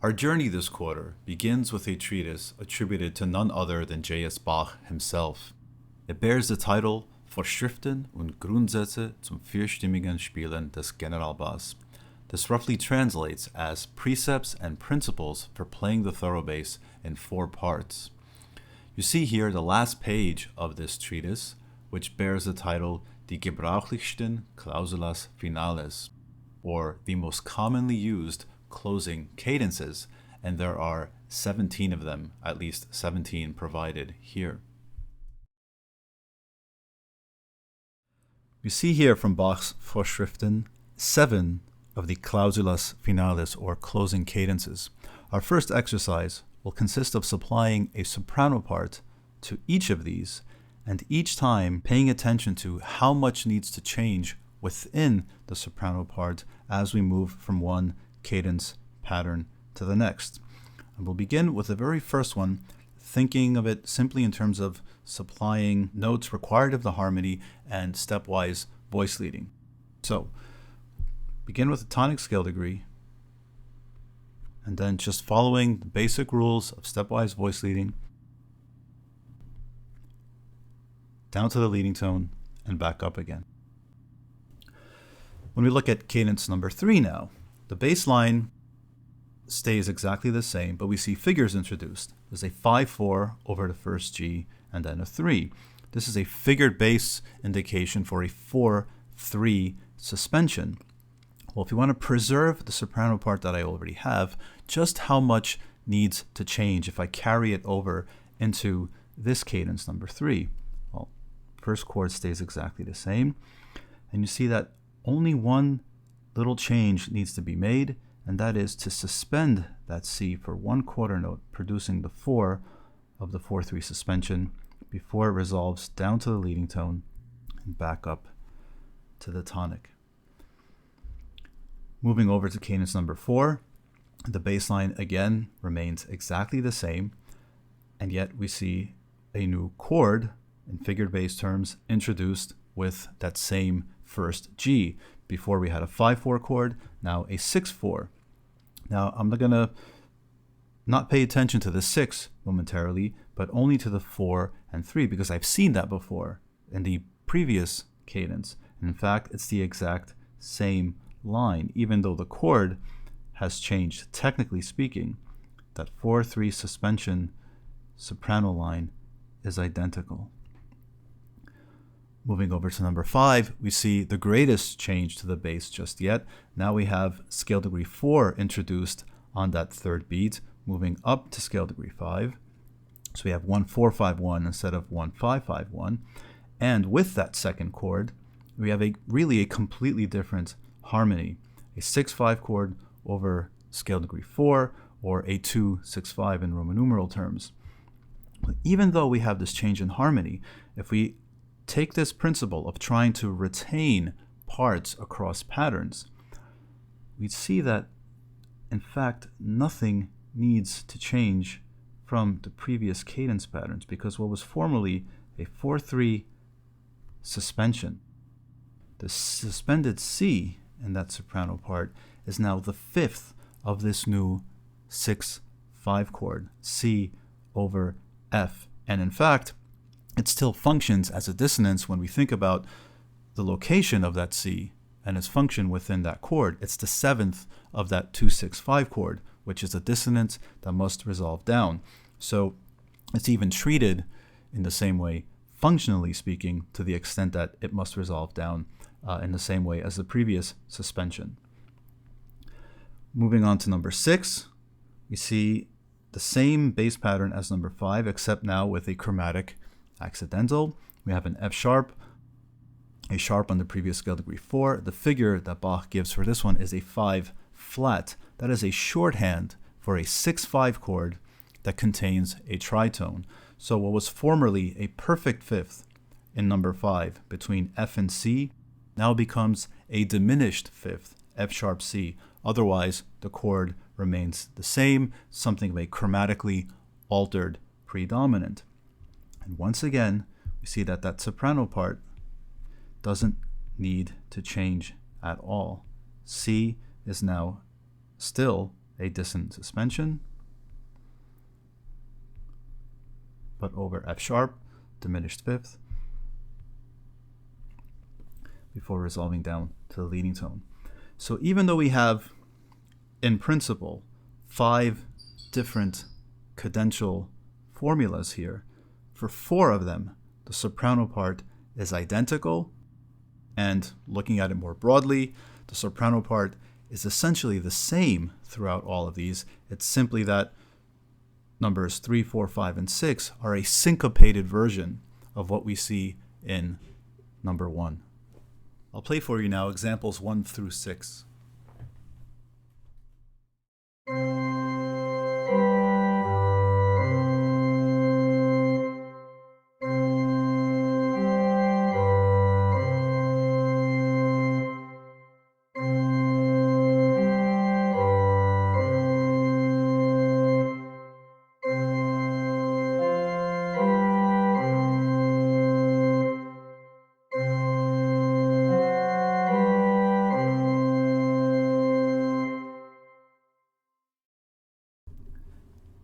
Our journey this quarter begins with a treatise attributed to none other than J.S. Bach himself. It bears the title Vorschriften und Grundsätze zum vierstimmigen Spielen des Generalbass. This roughly translates as Precepts and Principles for Playing the Thorough Bass in 4 parts. You see here the last page of this treatise, which bears the title Die gebrauchlichsten Clausulas Finales, or the most commonly used closing cadences, and there are 17 of them, at least 17 provided here. We see here from Bach's Vorschriften 7 of the Clausulas Finales, or closing cadences. Our first exercise will consist of supplying a soprano part to each of these, and each time paying attention to how much needs to change within the soprano part as we move from one cadence pattern to the next. And we'll begin with the very first one, thinking of it simply in terms of supplying notes required of the harmony and stepwise voice leading. So begin with a tonic scale degree, and then just following the basic rules of stepwise voice leading down to the leading tone and back up again. When we look at cadence number 3 now, the bass line stays exactly the same, but we see figures introduced. There's a 5-4 over the first G and then a 3. This is a figured bass indication for a 4-3 suspension. Well, if you want to preserve the soprano part that I already have, just how much needs to change if I carry it over into this cadence number 3? Well, first chord stays exactly the same, and you see that only one little change needs to be made, and that is to suspend that C for 1 quarter note, producing the 4 of the 4-3 suspension before it resolves down to the leading tone and back up to the tonic. Moving over to cadence number 4, the bass line again remains exactly the same, and yet we see a new chord in figured bass terms introduced with that same first G. Before we had a 5-4 chord, now a 6-4. Now I'm going to not pay attention to the 6 momentarily, but only to the 4 and 3, because I've seen that before in the previous cadence. And in fact, it's the exact same line, even though the chord has changed. Technically speaking, that 4-3 suspension soprano line is identical. Moving over to number 5, we see the greatest change to the bass just yet. Now we have scale degree 4 introduced on that third beat, moving up to scale degree 5. So we have 1-4-5-1 instead of 1-5-5-1. And with that second chord, we have really a completely different harmony. A 6-5 chord over scale degree 4, or a 2-6-5 in Roman numeral terms. But even though we have this change in harmony, if we take this principle of trying to retain parts across patterns, we'd see that, in fact, nothing needs to change from the previous cadence patterns, because what was formerly a 4-3 suspension, the suspended C in that soprano part, is now the 5th of this new 6-5 chord, C over F. And in fact, it still functions as a dissonance when we think about the location of that C and its function within that chord. It's the 7th of that 2-6-5 chord, which is a dissonance that must resolve down. So it's even treated in the same way, functionally speaking, to the extent that it must resolve down in the same way as the previous suspension. Moving on to number 6, we see the same bass pattern as number 5, except now with a chromatic accidental. We have an F sharp, a sharp on the previous scale degree 4. The figure that Bach gives for this one is a 5 flat. That is a shorthand for a 6-5 chord that contains a tritone. So what was formerly a perfect 5th in number 5 between F and C now becomes a diminished 5th, F sharp C. Otherwise, the chord remains the same, something of a chromatically altered predominant. And once again, we see that that soprano part doesn't need to change at all. C is now still a dissonant suspension, but over F sharp, diminished fifth, before resolving down to the leading tone. So even though we have, in principle, 5 different cadential formulas here, for 4 of them, the soprano part is identical, and looking at it more broadly, the soprano part is essentially the same throughout all of these. It's simply that numbers 3, 4, 5, and 6 are a syncopated version of what we see in number 1. I'll play for you now examples 1 through 6.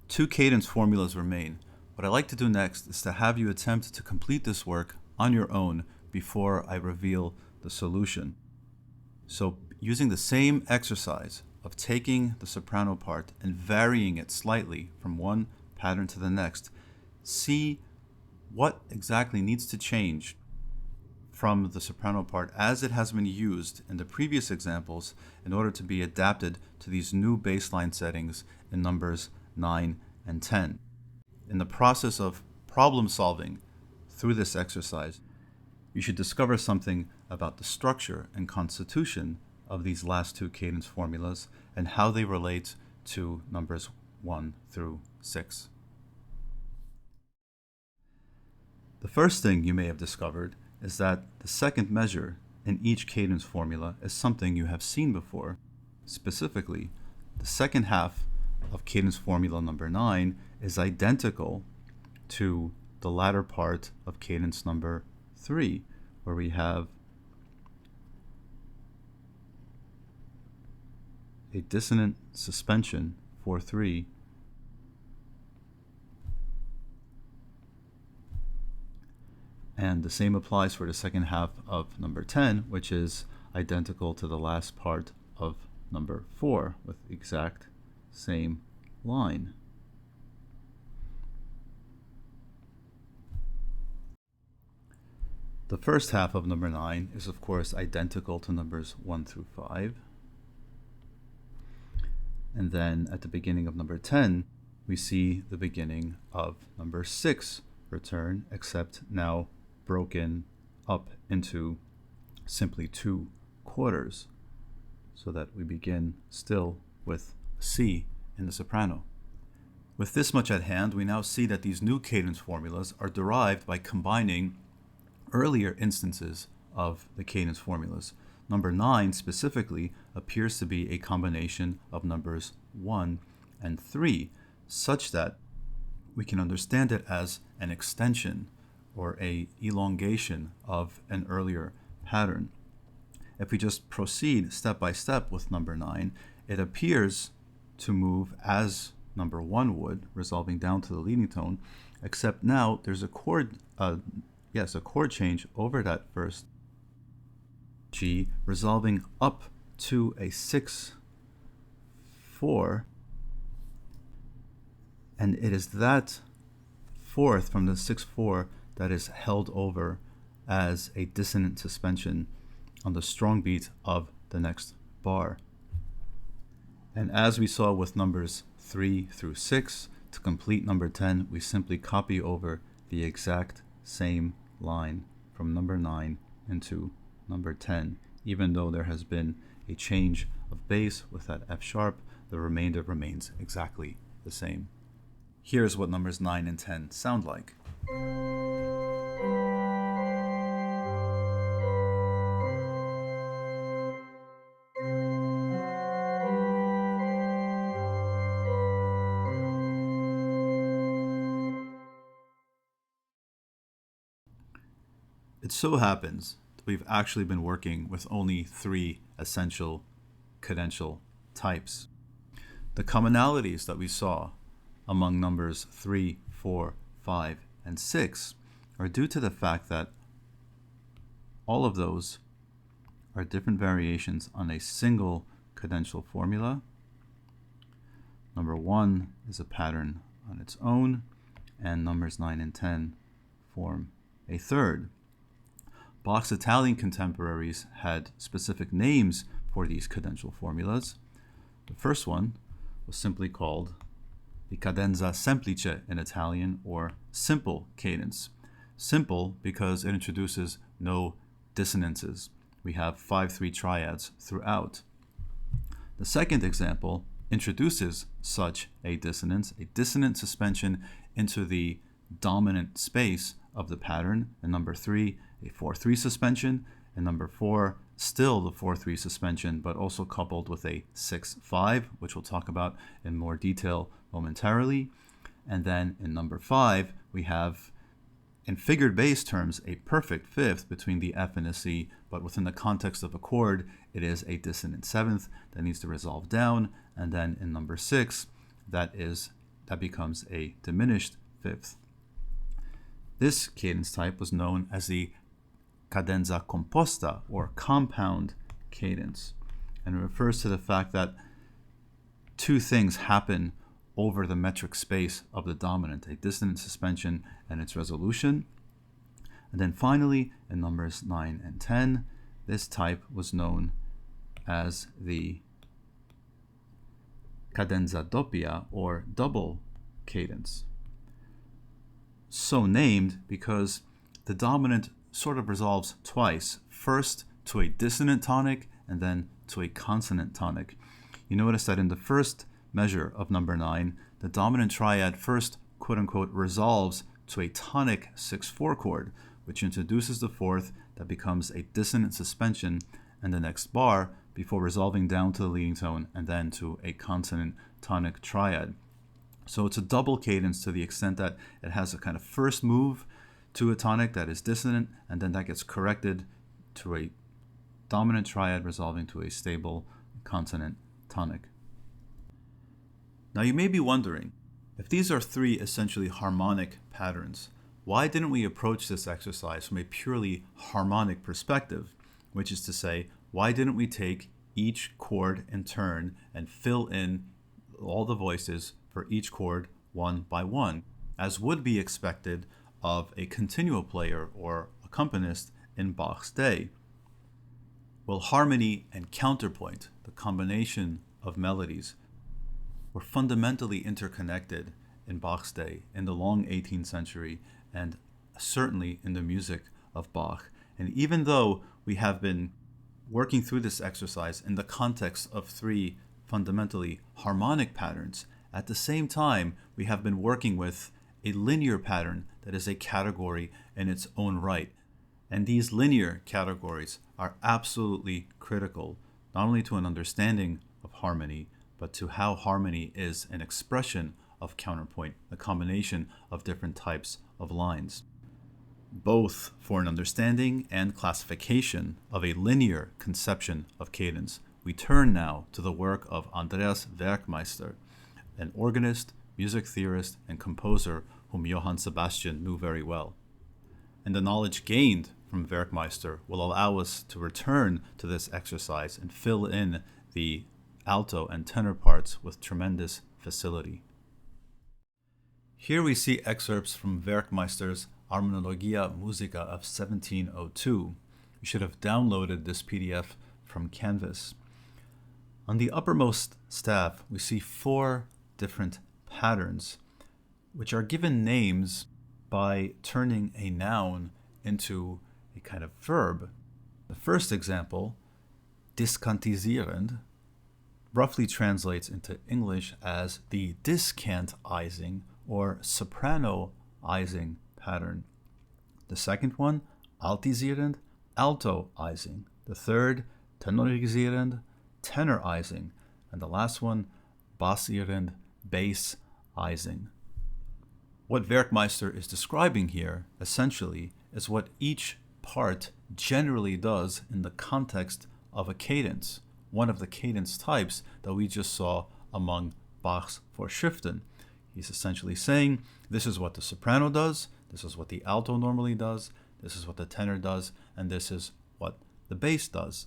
Two cadence formulas remain. What I like to do next is to have you attempt to complete this work on your own before I reveal the solution. So using the same exercise of taking the soprano part and varying it slightly from one pattern to the next, see what exactly needs to change from the soprano part as it has been used in the previous examples in order to be adapted to these new baseline settings in numbers 9 and 10. In the process of problem solving through this exercise, you should discover something about the structure and constitution of these last 2 cadence formulas and how they relate to numbers 1 through 6. The first thing you may have discovered is that the second measure in each cadence formula is something you have seen before. Specifically, the second half of cadence formula number 9 is identical to the latter part of cadence number 3, where we have a dissonant suspension 4/3 and the same applies for the second half of number 10, which is identical to the last part of number 4 with exact same line. The first half of number 9 is of course identical to numbers 1 through 5. And then at the beginning of number 10, we see the beginning of number 6 return, except now broken up into simply 2 quarters, so that we begin still with C in the soprano. With this much at hand, we now see that these new cadence formulas are derived by combining earlier instances of the cadence formulas. Number 9 specifically appears to be a combination of numbers 1 and 3, such that we can understand it as an extension or a elongation of an earlier pattern. If we just proceed step by step with number 9, it appears to move as number 1 would, resolving down to the leading tone, except now there's a chord change over that first G, resolving up to a 6/4, and it is that fourth from the 6/4 that is held over as a dissonant suspension on the strong beat of the next bar. And as we saw with numbers 3 through 6, to complete number 10, we simply copy over the exact same line from number 9 into number 10. Even though there has been a change of bass with that F sharp, the remainder remains exactly the same. Here's what numbers 9 and 10 sound like. It so happens that we've actually been working with only 3 essential cadential types. The commonalities that we saw among numbers 3, 4, 5, and 6 are due to the fact that all of those are different variations on a single cadential formula. Number 1 is a pattern on its own, and numbers 9 and 10 form a third. Bach's Italian contemporaries had specific names for these cadential formulas. The first one was simply called the cadenza semplice in Italian, or simple cadence. Simple because it introduces no dissonances. We have 5/3 triads throughout. The second example introduces such a dissonant suspension into the dominant space of the pattern. In number 3, a 4/3 suspension. In number 4, still the 4/3 suspension, but also coupled with a 6/5, which we'll talk about in more detail momentarily. And then in number 5, we have, in figured bass terms, a perfect fifth between the F and the C, but within the context of a chord, it is a dissonant seventh that needs to resolve down. And then in number 6, that becomes a diminished fifth. This cadence type was known as the cadenza composta, or compound cadence, and it refers to the fact that two things happen over the metric space of the dominant, a dissonant suspension and its resolution. And then finally, in numbers 9 and 10, this type was known as the cadenza doppia, or double cadence. So named because the dominant sort of resolves twice, first to a dissonant tonic and then to a consonant tonic. You notice that in the first measure of number 9, the dominant triad first, quote-unquote, resolves to a tonic 6/4 chord, which introduces the fourth that becomes a dissonant suspension in the next bar before resolving down to the leading tone and then to a consonant tonic triad. So it's a double cadence to the extent that it has a kind of first move to a tonic that is dissonant, and then that gets corrected to a dominant triad resolving to a stable consonant tonic. Now you may be wondering, if these are 3 essentially harmonic patterns, why didn't we approach this exercise from a purely harmonic perspective? Which is to say, why didn't we take each chord in turn and fill in all the voices for each chord one by one, as would be expected of a continuo player or accompanist in Bach's day? Well, harmony and counterpoint, the combination of melodies, were fundamentally interconnected in Bach's day, in the long 18th century, and certainly in the music of Bach. And even though we have been working through this exercise in the context of 3 fundamentally harmonic patterns, at the same time we have been working with a linear pattern that is a category in its own right. And these linear categories are absolutely critical, not only to an understanding of harmony, but to how harmony is an expression of counterpoint, the combination of different types of lines. Both for an understanding and classification of a linear conception of cadence, we turn now to the work of Andreas Werkmeister, an organist, music theorist, and composer whom Johann Sebastian knew very well. And the knowledge gained from Werkmeister will allow us to return to this exercise and fill in the alto and tenor parts with tremendous facility. Here we see excerpts from Werkmeister's Harmonologia Musica of 1702. You should have downloaded this PDF from Canvas. On the uppermost staff, we see 4 different patterns, which are given names by turning a noun into a kind of verb. The first example, diskantisierend, roughly translates into English as the discantizing or sopranoizing pattern. The second one, altisierend, altoizing. The third, tenorisierend, tenorizing. And the last one, bassierend, bassizing. What Werkmeister is describing here, essentially, is what each part generally does in the context of a cadence, one of the cadence types that we just saw among Bach's Vorschriften. He's essentially saying, this is what the soprano does, this is what the alto normally does, this is what the tenor does, and this is what the bass does.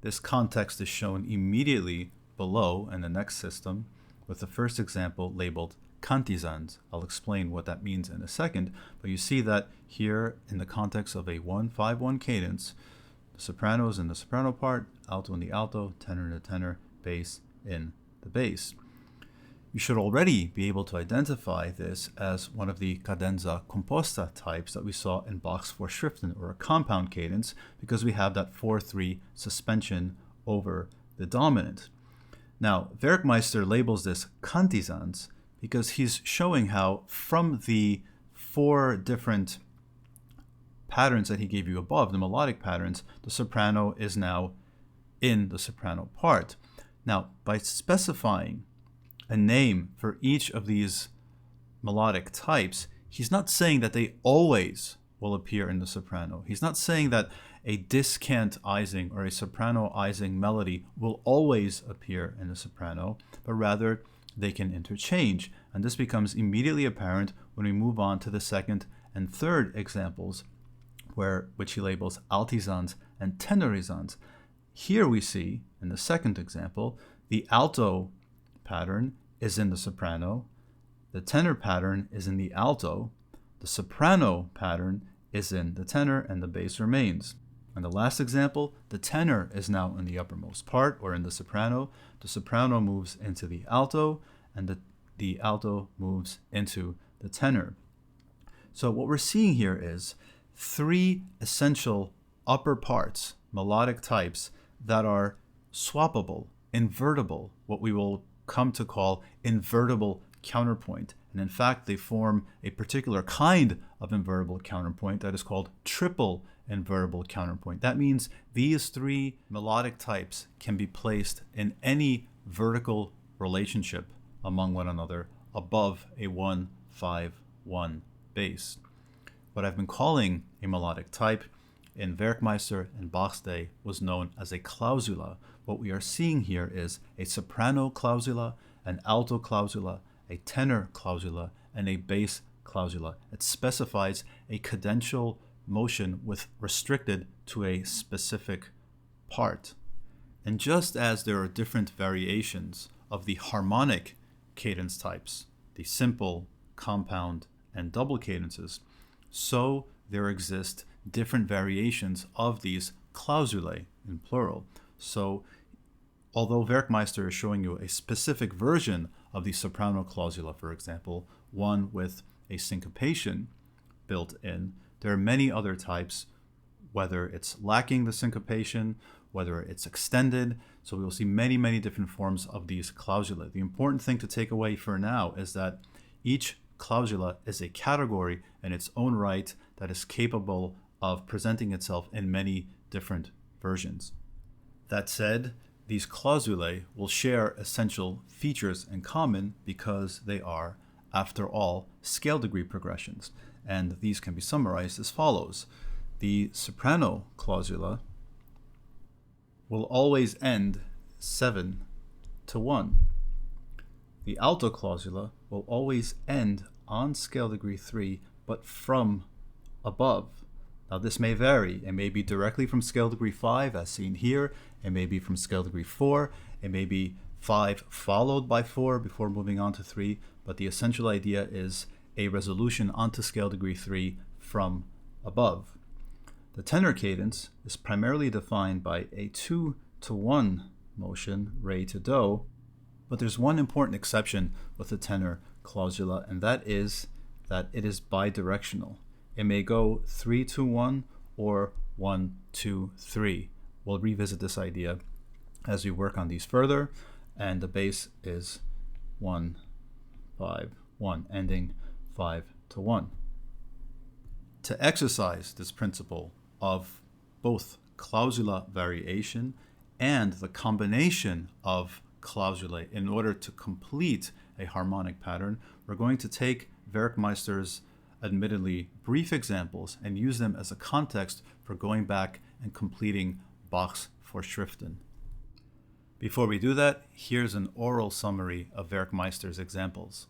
This context is shown immediately below in the next system, with the first example labeled Cadences. I'll explain what that means in a second, but you see that here in the context of a 1-5-1 cadence, the soprano is in the soprano part, alto in the alto, tenor in the tenor, bass in the bass. You should already be able to identify this as one of the cadenza composta types that we saw in Bach's Vorschriften, or a compound cadence, because we have that 4-3 suspension over the dominant. Now, Werkmeister labels this Cadences because he's showing how from the 4 different patterns that he gave you above, the melodic patterns, the soprano is now in the soprano part. Now, by specifying a name for each of these melodic types, he's not saying that they always will appear in the soprano. He's not saying that a discantizing or a sopranoizing melody will always appear in the soprano, but rather they can interchange. And this becomes immediately apparent when we move on to the second and third examples, which he labels altisans and tenorisans. Here we see, in the second example, the alto pattern is in the soprano, the tenor pattern is in the alto, the soprano pattern is in the tenor, and the bass remains. And the last example, the tenor is now in the uppermost part, or in the soprano moves into the alto, and the alto moves into the tenor. So what we're seeing here is 3 essential upper parts, melodic types, that are swappable, invertible, what we will come to call invertible counterpoint. And in fact, they form a particular kind of invertible counterpoint that is called triple invertible counterpoint. That means these 3 melodic types can be placed in any vertical relationship among one another above a 1-5-1 bass. What I've been calling a melodic type in Werkmeister and Bach's day was known as a clausula. What we are seeing here is a soprano clausula, an alto clausula, a tenor clausula, and a bass clausula. It specifies a cadential motion restricted to a specific part. And just as there are different variations of the harmonic cadence types, the simple, compound, and double cadences, so there exist different variations of these clausulae in plural. So although Werkmeister is showing you a specific version of the soprano clausula, for example, one with a syncopation built in, there are many other types, whether it's lacking the syncopation, whether it's extended. So we'll see many, many different forms of these clausulae. The important thing to take away for now is that each clausula is a category in its own right that is capable of presenting itself in many different versions. That said, these clausulae will share essential features in common because they are, after all, scale degree progressions. And these can be summarized as follows. The soprano clausula will always end 7-1. The alto clausula will always end on scale degree 3, but from above. Now this may vary. It may be directly from scale degree 5, as seen here. It may be from scale degree 4. It may be 5 followed by 4 before moving on to 3. But the essential idea is a resolution onto scale degree 3 from above. The tenor cadence is primarily defined by a 2-1 motion, re to do, but there's one important exception with the tenor clausula, and that is that it is bidirectional. It may go 3-1 or 1-2-3. We'll revisit this idea as we work on these further, and the bass is 1-5-1, ending 5-1. To exercise this principle of both clausula variation and the combination of clausulae in order to complete a harmonic pattern, we're going to take Werkmeister's admittedly brief examples and use them as a context for going back and completing Bach's Vorschriften. Before we do that, here's an oral summary of Werkmeister's examples.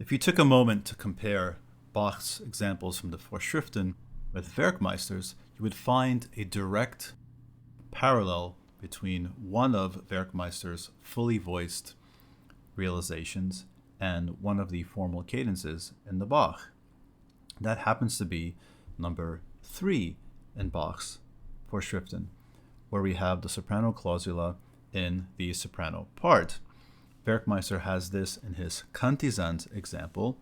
If you took a moment to compare Bach's examples from the Vorschriften with Werkmeister's, you would find a direct parallel between one of Werkmeister's fully voiced realizations and one of the formal cadences in the Bach. That happens to be number 3 in Bach's Vorschriften, where we have the soprano clausula in the soprano part. Werkmeister has this in his Cadences example,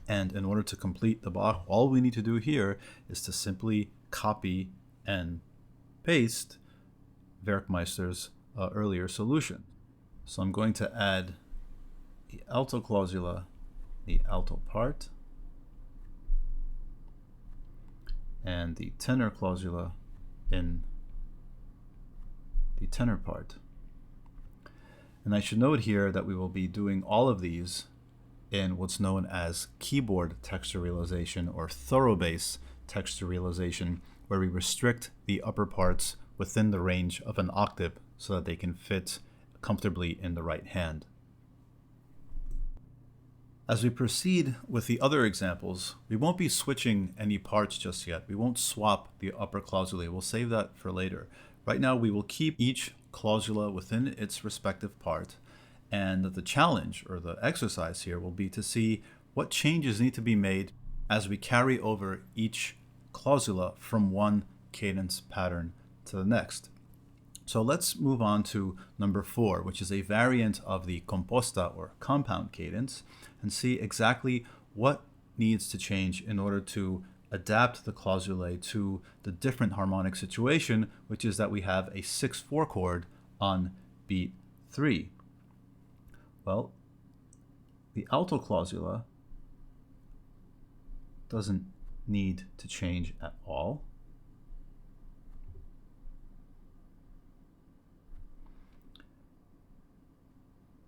and in order to complete the Bach, all we need to do here is to simply copy and paste Werkmeister's earlier solution. So I'm going to add the alto clausula, the alto part, and the tenor clausula in the tenor part. And I should note here that we will be doing all of these in what's known as keyboard texture realization or thorough bass texture realization, where we restrict the upper parts within the range of an octave so that they can fit comfortably in the right hand. As we proceed with the other examples, we won't be switching any parts just yet. We won't swap the upper clausulae. We'll save that for later. Right now, we will keep each clausula within its respective part, and the challenge or the exercise here will be to see what changes need to be made as we carry over each clausula from one cadence pattern to the next. So let's move on to number 4, which is a variant of the composta or compound cadence, and see exactly what needs to change in order to adapt the clausulae to the different harmonic situation, which is that we have a 6/4 chord on beat 3. Well, the alto clausula doesn't need to change at all.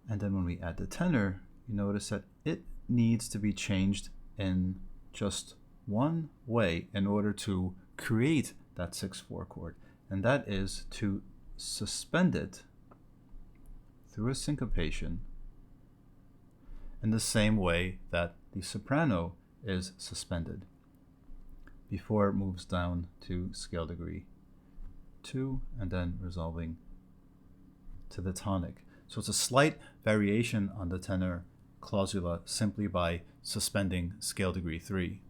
And then when we add the tenor, you notice that it needs to be changed in just one way in order to create that 6/4 chord, and that is to suspend it through a syncopation in the same way that the soprano is suspended before it moves down to scale degree 2 and then resolving to the tonic. So it's a slight variation on the tenor clausula simply by suspending scale degree 3.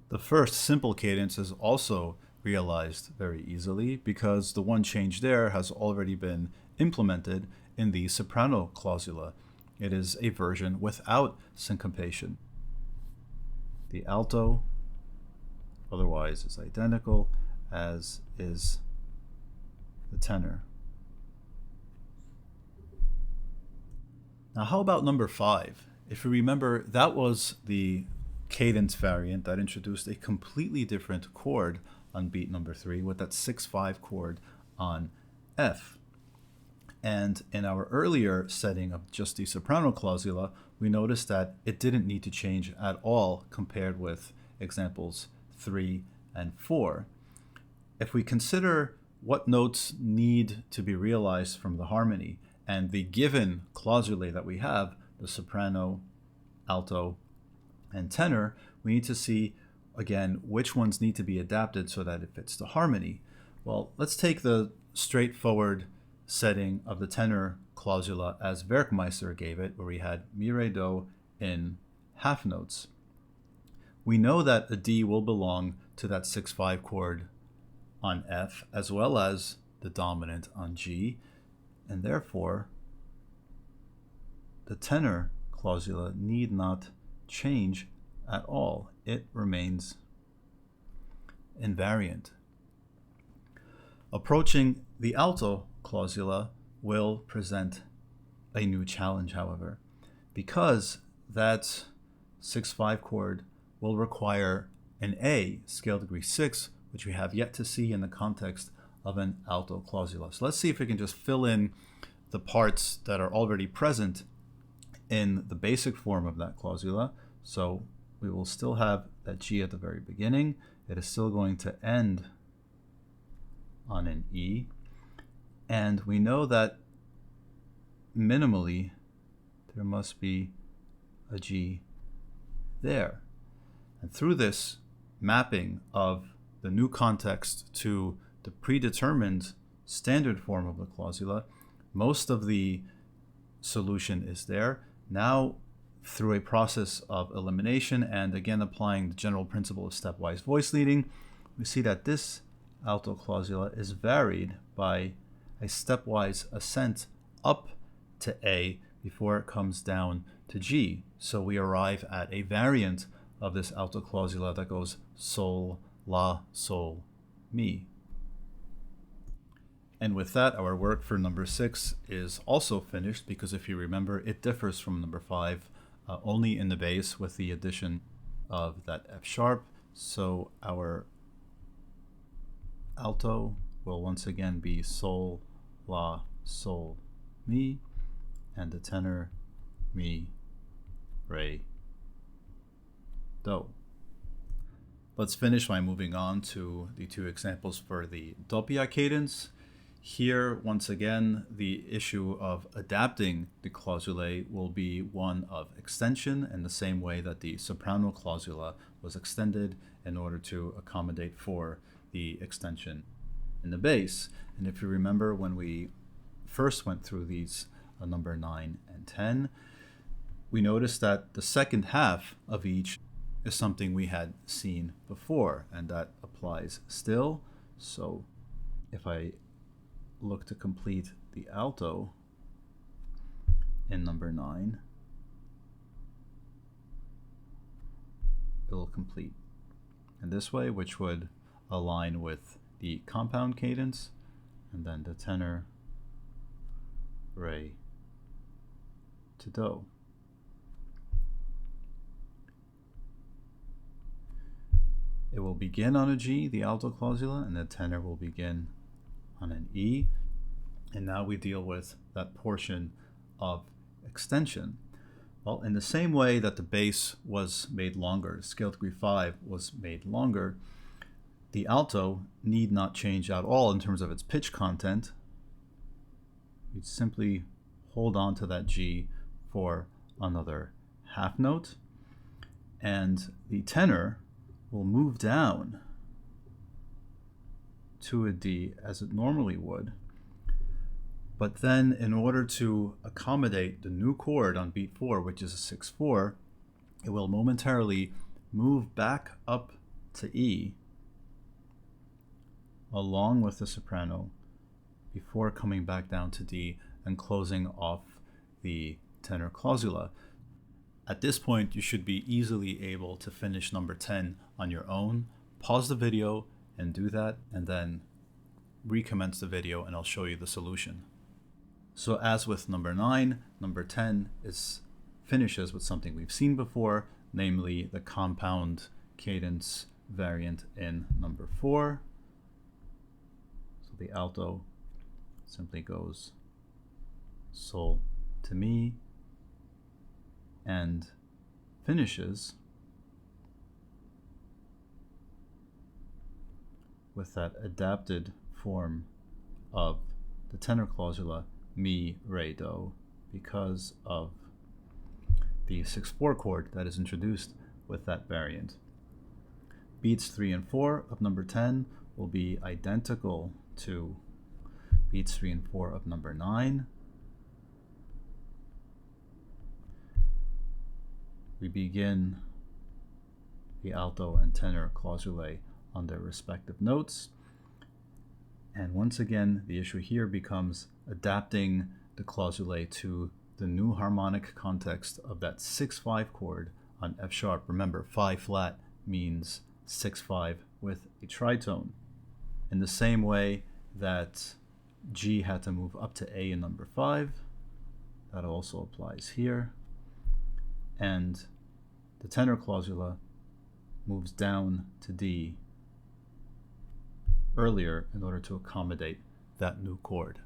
The first simple cadence is also realized very easily because the one change there has already been implemented in the soprano clausula. It is a version without syncopation. The alto otherwise is identical, as is the tenor. Now, how about number 5? If you remember, that was the cadence variant that introduced a completely different chord on beat number 3 with that 6/5 chord on F. And in our earlier setting of just the soprano clausula, we noticed that it didn't need to change at all compared with examples 3 and 4. If we consider what notes need to be realized from the harmony and the given clausulae that we have, the soprano, alto, and tenor, we need to see, again, which ones need to be adapted so that it fits the harmony. Well, let's take the straightforward setting of the tenor clausula as Werkmeister gave it, where we had mi, re, do in half notes. We know that a D will belong to that 6/5 chord on F as well as the dominant on G, and therefore the tenor clausula need not change at all. It remains invariant. Approaching the alto clausula will present a new challenge, however, because that 6/5 chord will require an A, scale degree 6, which we have yet to see in the context of an alto clausula. So let's see if we can just fill in the parts that are already present in the basic form of that clausula. So we will still have that G at the very beginning. It is still going to end on an E. And we know that minimally there must be a G there. And through this mapping of the new context to the predetermined standard form of the clausula, most of the solution is there. Now, through a process of elimination and again applying the general principle of stepwise voice leading, we see that this alto clausula is varied by a stepwise ascent up to A before it comes down to G. So we arrive at a variant of this alto clausula that goes sol, la, sol, mi. And with that, our work for number 6 is also finished, because if you remember, it differs from number 5 only in the bass with the addition of that F sharp. So our alto will once again be sol, la, sol, mi, and the tenor mi, re, do. Let's finish by moving on to the 2 examples for the doppia cadence. Here, once again, the issue of adapting the clausulae will be one of extension in the same way that the soprano clausula was extended in order to accommodate for the extension in the bass. And if you remember, when we first went through these number 9 and 10, we noticed that the second half of each is something we had seen before, and that applies still. So if I look to complete the alto in number 9, it will complete in this way, which would align with the compound cadence, and then the tenor, re, to do. It will begin on a G, the alto clausula, and the tenor will begin on an E. And now we deal with that portion of extension. Well, in the same way that the bass was made longer, scale degree 5 was made longer, the alto need not change at all in terms of its pitch content. We'd simply hold on to that G for another half note, and the tenor will move down to a D as it normally would. But then, in order to accommodate the new chord on beat 4, which is a 6/4, it will momentarily move back up to E along with the soprano before coming back down to D and closing off the tenor clausula. At this point, you should be easily able to finish number 10 on your own. Pause the video and do that, and then recommence the video and I'll show you the solution. So as with number 9, number 10 finishes with something we've seen before, namely the compound cadence variant in number 4. So the alto simply goes sol to mi and finishes with that adapted form of the tenor clausula mi, re, do, because of the 6/4 chord that is introduced with that variant. Beats 3 and 4 of number 10 will be identical to beats 3 and 4 of number 9. We begin the alto and tenor clausulae on their respective notes, And once again, the issue here becomes adapting the clausulae to the new harmonic context of that 6-5 chord on F sharp. Remember, 5 flat means 6-5 with a tritone. In the same way that G had to move up to A in number 5, that also applies here. And the tenor clausula moves down to D earlier in order to accommodate that new chord.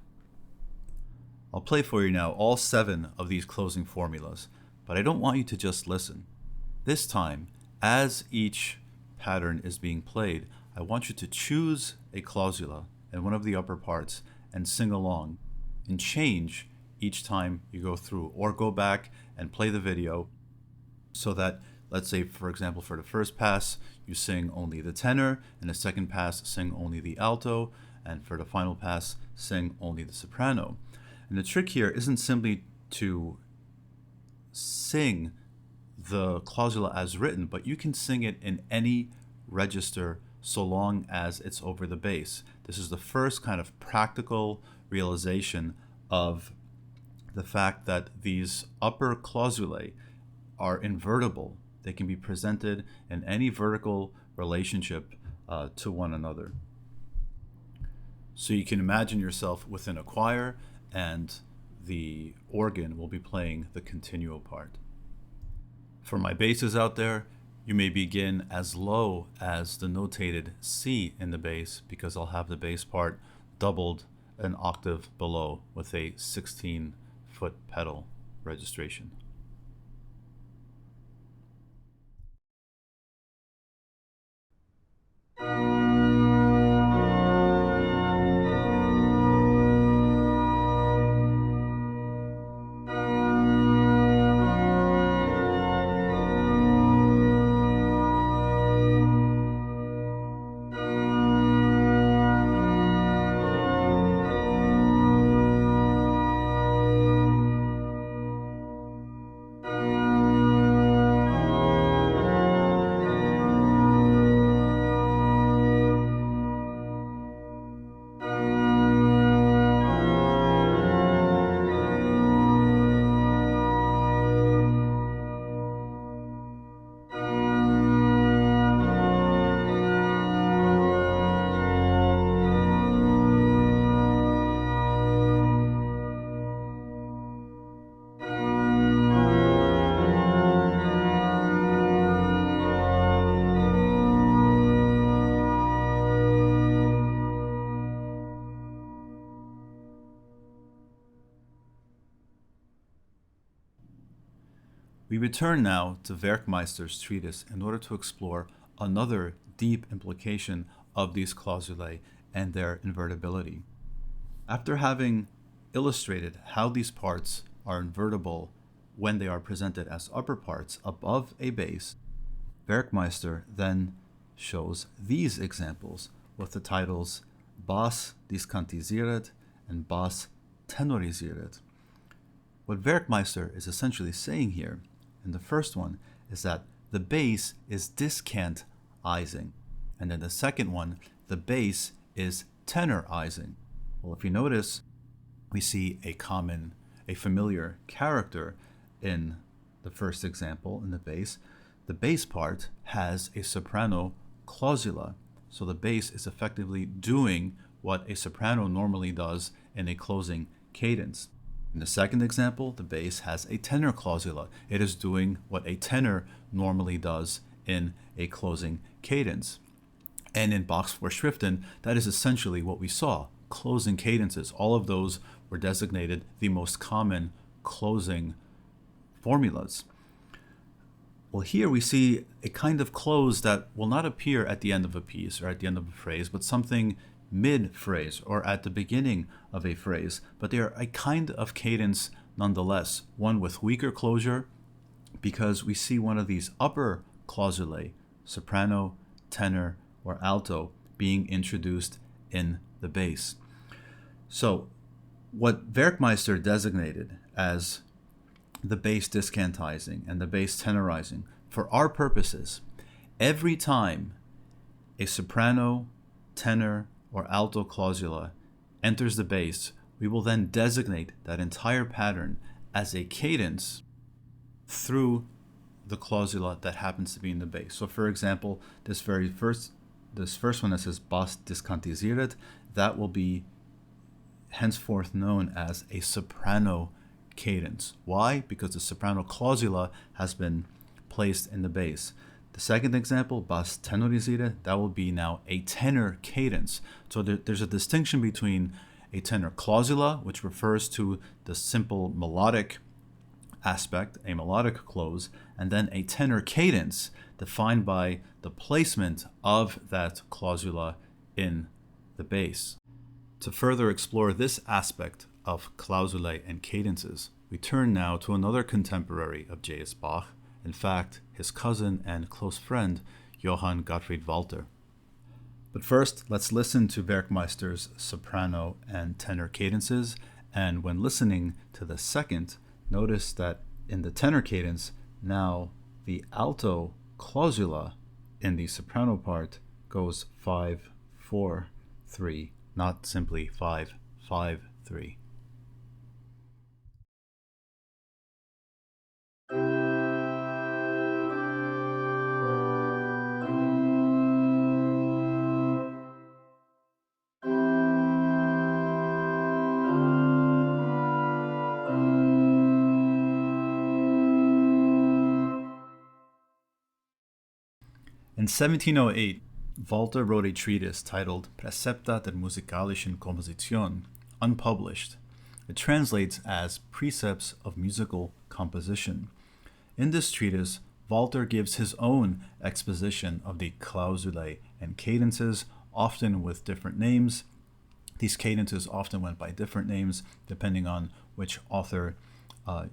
I'll play for you now all 7 of these closing formulas, but I don't want you to just listen. This time, as each pattern is being played, I want you to choose a clausula in one of the upper parts and sing along, and change each time you go through, or go back and play the video so that, let's say, for example, for the first pass, you sing only the tenor, and the second pass, sing only the alto, and for the final pass, sing only the soprano. And the trick here isn't simply to sing the clausula as written, but you can sing it in any register so long as it's over the bass. This is the first kind of practical realization of the fact that these upper clausulae are invertible. They can be presented in any vertical relationship to one another. So you can imagine yourself within a choir, and the organ will be playing the continuo part. For my basses out there, you may begin as low as the notated C in the bass, because I'll have the bass part doubled an octave below with a 16-foot pedal registration. We return now to Werkmeister's treatise in order to explore another deep implication of these clausulae and their invertibility. After having illustrated how these parts are invertible when they are presented as upper parts above a bass, Werkmeister then shows these examples with the titles Bass diskantisiert and Bass tenorisiert. What Werkmeister is essentially saying here in the first one is that the bass is discantizing, and in the second one, the bass is tenorizing. Well, if you notice, we see a familiar character in the first example in the bass. The bass part has a soprano clausula, so the bass is effectively doing what a soprano normally does in a closing cadence. In the second example, the bass has a tenor clausula. It is doing what a tenor normally does in a closing cadence. And in Bach's Vorschriften, that is essentially what we saw, closing cadences. All of those were designated the most common closing formulas. Well, here we see a kind of close that will not appear at the end of a piece or at the end of a phrase, but something mid-phrase or at the beginning of a phrase, but they are a kind of cadence nonetheless, one with weaker closure, because we see one of these upper clausulae, soprano, tenor, or alto, being introduced in the bass. So what Werkmeister designated as the bass discantizing and the bass tenorizing, for our purposes, every time a soprano, tenor, or alto clausula enters the bass, we will then designate that entire pattern as a cadence through the clausula that happens to be in the bass. So for example, this first one that says Bas discantisiert, that will be henceforth known as a soprano cadence. Why? Because the soprano clausula has been placed in the bass. The second example, Bas tenorisiert, that will be now a tenor cadence. So there's a distinction between a tenor clausula, which refers to the simple melodic aspect, a melodic close, and then a tenor cadence defined by the placement of that clausula in the bass. To further explore this aspect of clausulae and cadences, we turn now to another contemporary of J.S. Bach, in fact, his cousin and close friend, Johann Gottfried Walther. But first, let's listen to Werkmeister's soprano and tenor cadences, and when listening to the second, notice that in the tenor cadence, now the alto clausula in the soprano part goes 5, 4, 3, not simply 5, 5, 3. In 1708, Walther wrote a treatise titled Praecepta der musikalischen Komposition, unpublished. It translates as Precepts of Musical Composition. In this treatise, Walther gives his own exposition of the clausulae and cadences, often with different names. These cadences often went by different names depending on which author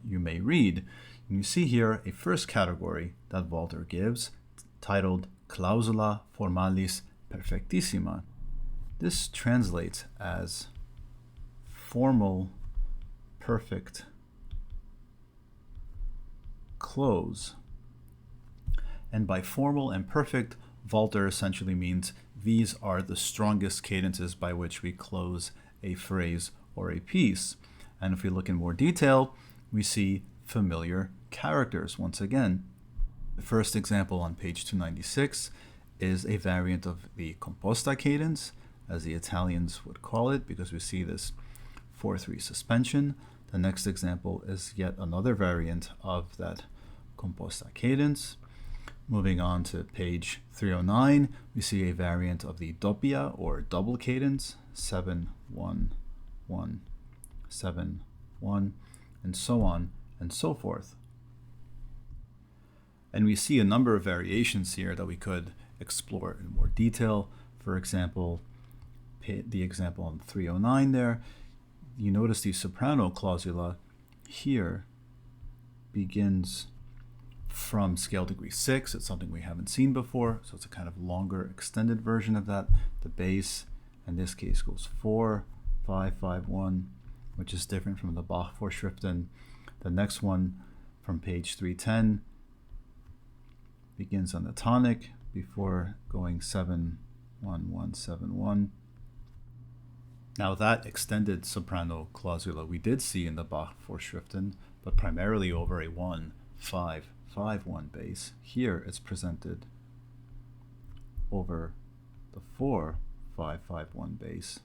you may read. And you see here a first category that Walther gives, titled Clausula formalis perfectissima. This translates as formal perfect close. And by formal and perfect, Walther essentially means these are the strongest cadences by which we close a phrase or a piece. And if we look in more detail, we see familiar characters once again. The first example on page 296 is a variant of the composta cadence, as the Italians would call it, because we see this 4-3 suspension. The next example is yet another variant of that composta cadence. Moving on to page 309, we see a variant of the doppia or double cadence, 7-1-1, 7-1, and so on and so forth. And we see a number of variations here that we could explore in more detail. For example, the example on 309 there, you notice the soprano clausula here begins from scale degree 6. It's something we haven't seen before, so it's a kind of longer extended version of that. The bass in this case goes 4, 5, 5, 1, which is different from the Bach Vorschriften. The next one from page 310 begins on the tonic before going 7, 1, 1, 7, 1. Now that extended soprano clausula we did see in the Bach Vorschriften, but primarily over a 1, 5, 5, 1 bass. Here it's presented over the 4, 5, 5, 1 bass.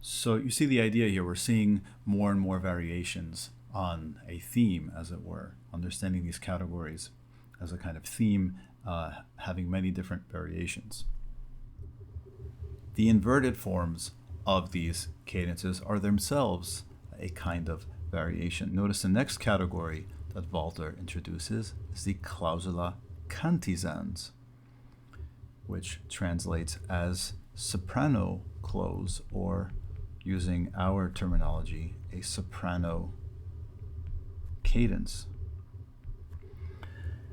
So you see the idea here. We're seeing more and more variations on a theme, as it were, understanding these categories as a kind of theme, having many different variations. The inverted forms of these cadences are themselves a kind of variation. Notice the next category that Walther introduces is the clausula cantisans, which translates as soprano close, or using our terminology, a soprano cadence.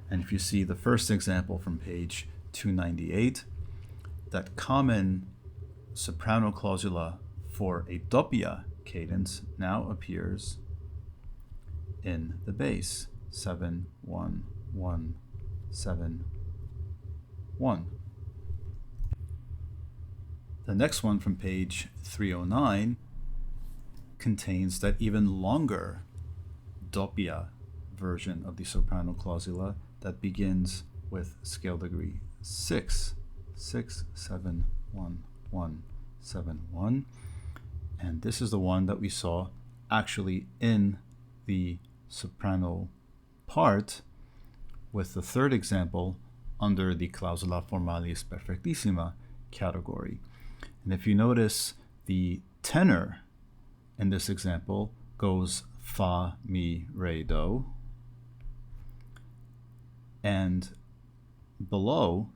And if you see the first example from page 298, that common soprano clausula for a doppia cadence now appears in the bass, 7, 1, 1, 7, 1. The next one from page 309 contains that even longer doppia version of the soprano clausula that begins with scale degree 6, 6, 7, 1, 1, 7, 1. And this is the one that we saw actually in the soprano part with the third example under the clausula formalis perfectissima category. And if you notice, the tenor in this example goes fa, mi, re, do. And below,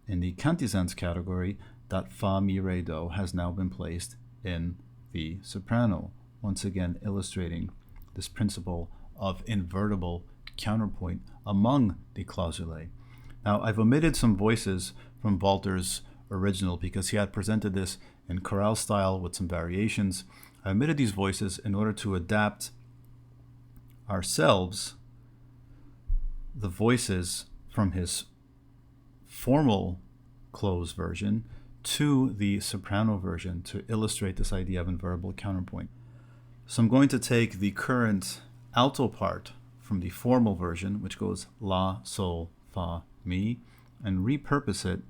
in the cantizans category, that fa, mi, re, do has now been placed in the soprano, once again illustrating this principle of invertible counterpoint among the clausulae. Now, I've omitted some voices from Walter's original because he had presented this in chorale style with some variations. I omitted these voices in order to adapt ourselves the voices from his formal closed version to the soprano version to illustrate this idea of invertible counterpoint. So I'm going to take the current alto part from the formal version, which goes la, sol, fa, mi, and repurpose it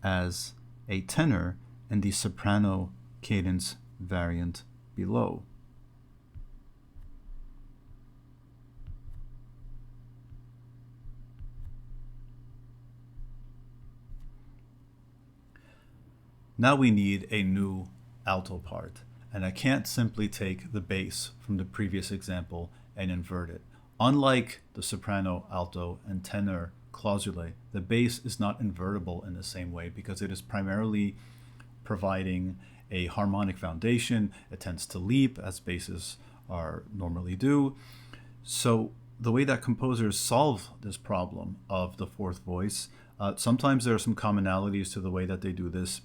as a tenor in the soprano cadence variant below. Now we need a new alto part, and I can't simply take the bass from the previous example and invert it. Unlike the soprano, alto, and tenor clausulae, the bass is not invertible in the same way because it is primarily providing a harmonic foundation. It tends to leap as basses are normally do. So the way that composers solve this problem of the fourth voice, sometimes there are some commonalities to the way that they do this,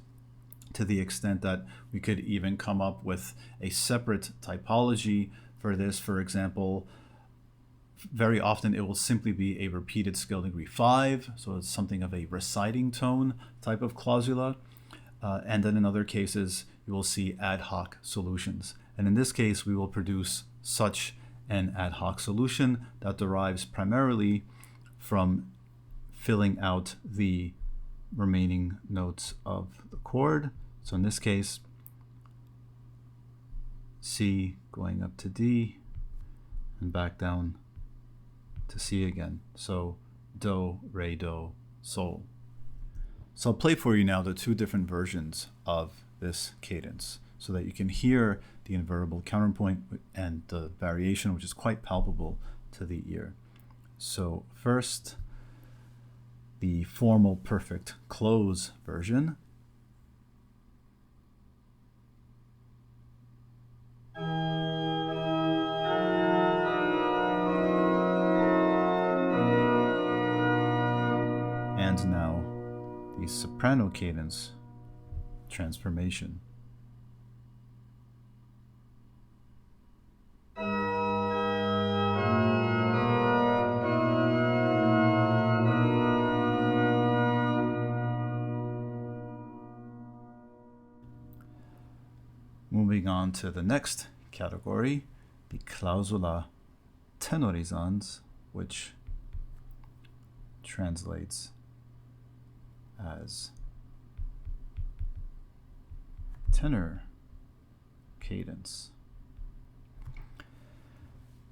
to the extent that we could even come up with a separate typology for this. For example, very often it will simply be a repeated scale degree 5, so it's something of a reciting tone type of clausula. And then in other cases, you will see ad hoc solutions. And in this case, we will produce such an ad hoc solution that derives primarily from filling out the remaining notes of the chord. So in this case, C going up to D and back down to C again. So do, re, do, sol. So I'll play for you now the two different versions of this cadence so that you can hear the invertible counterpoint and the variation, which is quite palpable to the ear. So first, the formal perfect close version. And now the soprano cadence transformation. Moving on to the next category, the clausula tenorizans, which translates as tenor cadence.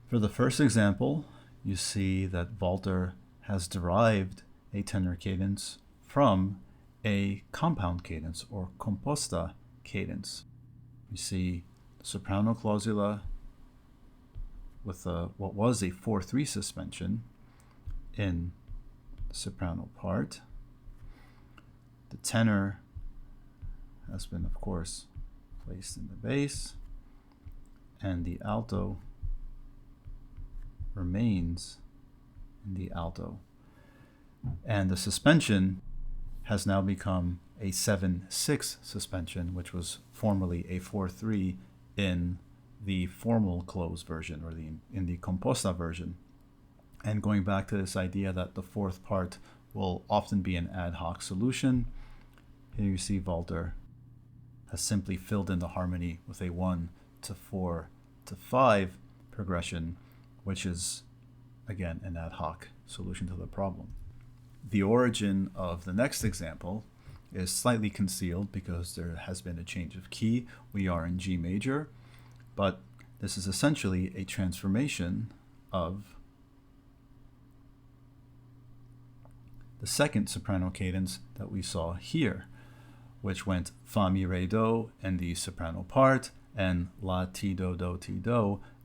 For the first example, you see that Walter has derived a tenor cadence from a compound cadence or composta cadence. You see the soprano clausula with what was a 4/3 suspension in the soprano part. The tenor has been, of course, placed in the bass, and the alto remains in the alto. And the suspension has now become a 7/6 suspension, which was formerly a 4/3 in the formal close version, or in the composta version. And going back to this idea that the fourth part will often be an ad hoc solution, here you see Walter has simply filled in the harmony with a 1 to 4 to 5 progression, which is, again, an ad hoc solution to the problem. The origin of the next example is slightly concealed because there has been a change of key. We are in G major, but this is essentially a transformation of the second soprano cadence that we saw here, which went fa, mi, re, do in the soprano part and la, ti, do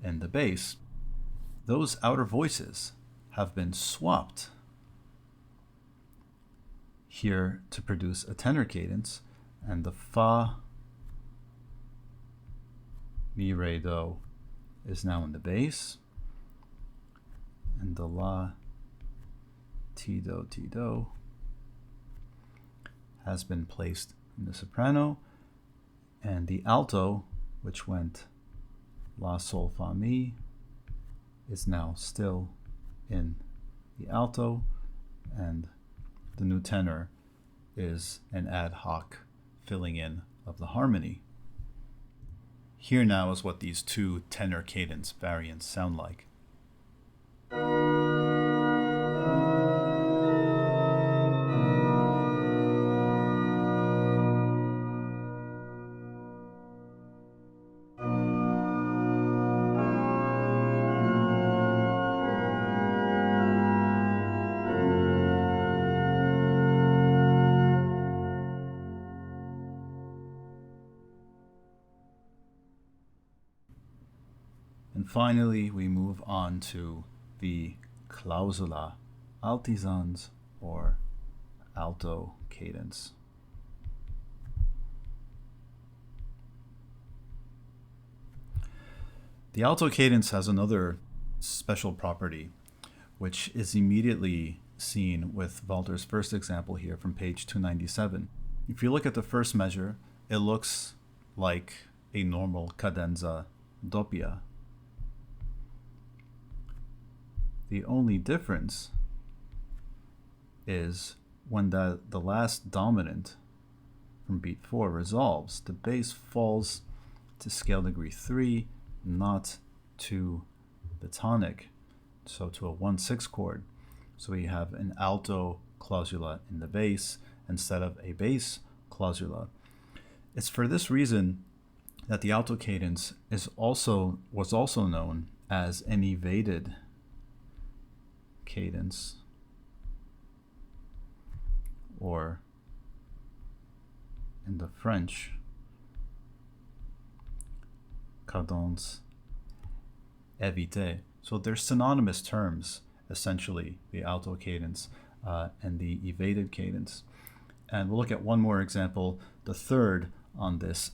in the bass. Those outer voices have been swapped here to produce a tenor cadence, and the fa, mi, re, do is now in the bass, and the la, ti, do has been placed in the soprano, and the alto, which went la, sol, fa, mi, is now still in the alto, and the new tenor is an ad hoc filling in of the harmony. Here now is what these two tenor cadence variants sound like. And finally, we move on to the Clausula altisans, or alto cadence. The alto cadence has another special property, which is immediately seen with Walter's first example here from page 297. If you look at the first measure, it looks like a normal cadenza doppia. The only difference is when the last dominant from beat 4 resolves, the bass falls to scale degree 3, not to the tonic, so to a 1/6 chord. So we have an alto clausula in the bass instead of a bass clausula. It's for this reason that the alto cadence was also known as an evaded cadence, or in the French, cadence évitée. So they're synonymous terms, essentially, the alto cadence and the evaded cadence. And we'll look at one more example, the third on this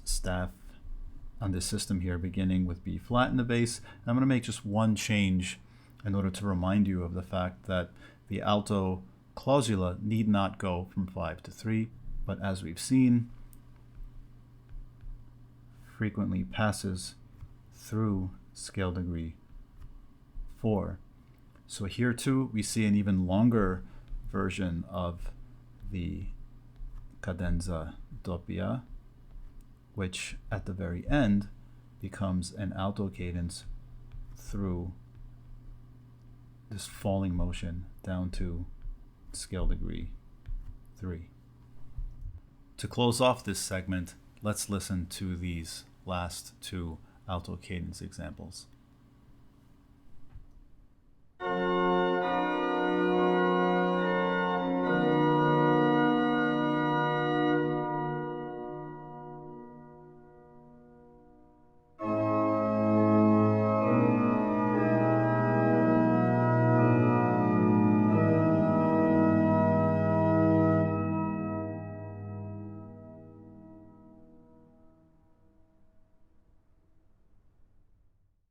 system here, beginning with B flat in the bass. I'm going to make just one change in order to remind you of the fact that the alto clausula need not go from 5 to 3, but as we've seen, frequently passes through scale degree 4. So here too, we see an even longer version of the cadenza doppia, which at the very end becomes an alto cadence through this falling motion down to scale degree 3. To close off this segment, let's listen to these last two alto cadence examples.